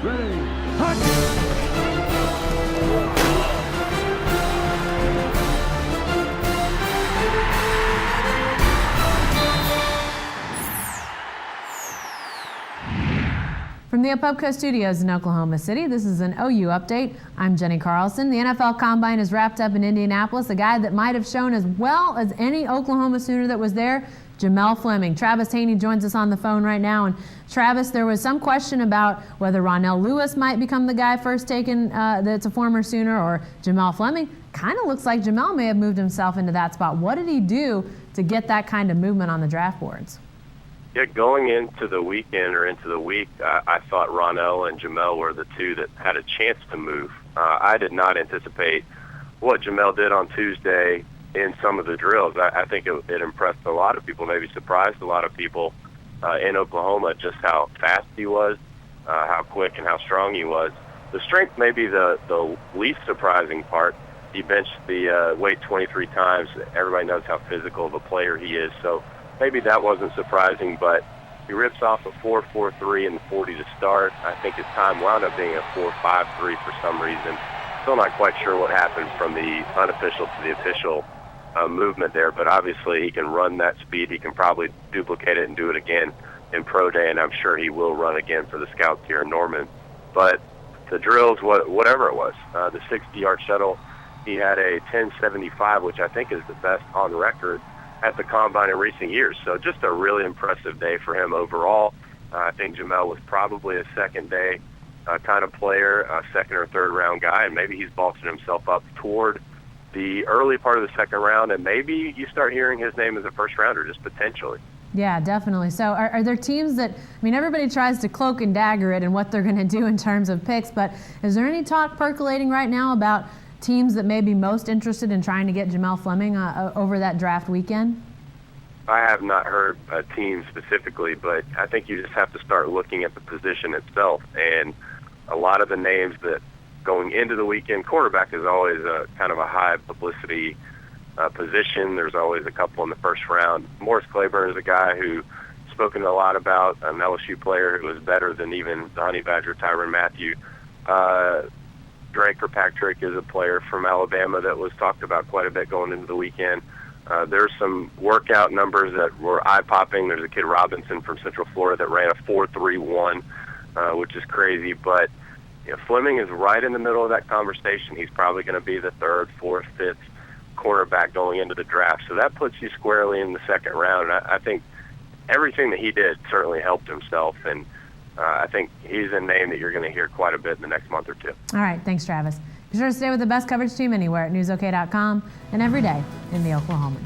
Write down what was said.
Ready, hunt! From the Apopka Studios in Oklahoma City, this is an OU update. I'm Jenni Carlson. The NFL Combine is wrapped up in Indianapolis. A guy that might have shown as well as any Oklahoma Sooner that was there, Jamell Fleming. Travis Haney joins us on the phone right now. And Travis, there was some question about whether Ronell Lewis might become the guy first taken that's a former Sooner, or Jamell Fleming. Kind of looks like Jamell may have moved himself into that spot. What did he do to get that kind of movement on the draft boards? Yeah, going into the weekend or into the week, I thought Ronell and Jamell were the two that had a chance to move. I did not anticipate what Jamell did on Tuesday in some of the drills. I think it impressed a lot of people, maybe surprised a lot of people in Oklahoma just how fast he was, how quick and how strong he was. The strength may be the least surprising part. He benched the weight 23 times. Everybody knows how physical of a player he is, so maybe that wasn't surprising, but he rips off a 4.43 in the 40 to start. I think his time wound up being a 4.53 for some reason. Still not quite sure what happened from the unofficial to the official movement there, but obviously he can run that speed. He can probably duplicate it and do it again in pro day, and I'm sure he will run again for the scouts here in Norman. But the drills, whatever it was, the 60-yard shuttle, he had a 10.75, which I think is the best on record at the Combine in recent years. So just a really impressive day for him overall. I think Jamell was probably a second-day kind of player, a second or third round guy, and maybe he's bolstering himself up toward the early part of the second round, and maybe you start hearing his name as a first rounder, just potentially. Yeah, definitely. So are there teams that, I mean, everybody tries to cloak and dagger it and what they're going to do in terms of picks, but is there any talk percolating right now about teams that may be most interested in trying to get Jamell Fleming over that draft weekend? I have not heard a team specifically, but I think you just have to start looking at the position itself. And a lot of the names that going into the weekend, quarterback is always a kind of a high publicity position. There's always a couple in the first round. Morris Claiborne is a guy who spoken a lot about, an LSU player who was better than even the Honey Badger, Tyrann Mathieu. Drake Kirkpatrick is a player from Alabama that was talked about quite a bit going into the weekend. There's some workout numbers that were eye-popping. There's a kid, Robinson, from Central Florida that ran a 4.31, which is crazy. But Fleming is right in the middle of that conversation. He's probably going to be the third, fourth, fifth cornerback going into the draft. So that puts you squarely in the second round. And I think everything that he did certainly helped himself. And I think he's a name that you're going to hear quite a bit in the next month or two. All right. Thanks, Travis. Be sure to stay with the best coverage team anywhere at newsok.com and every day in the Oklahoman.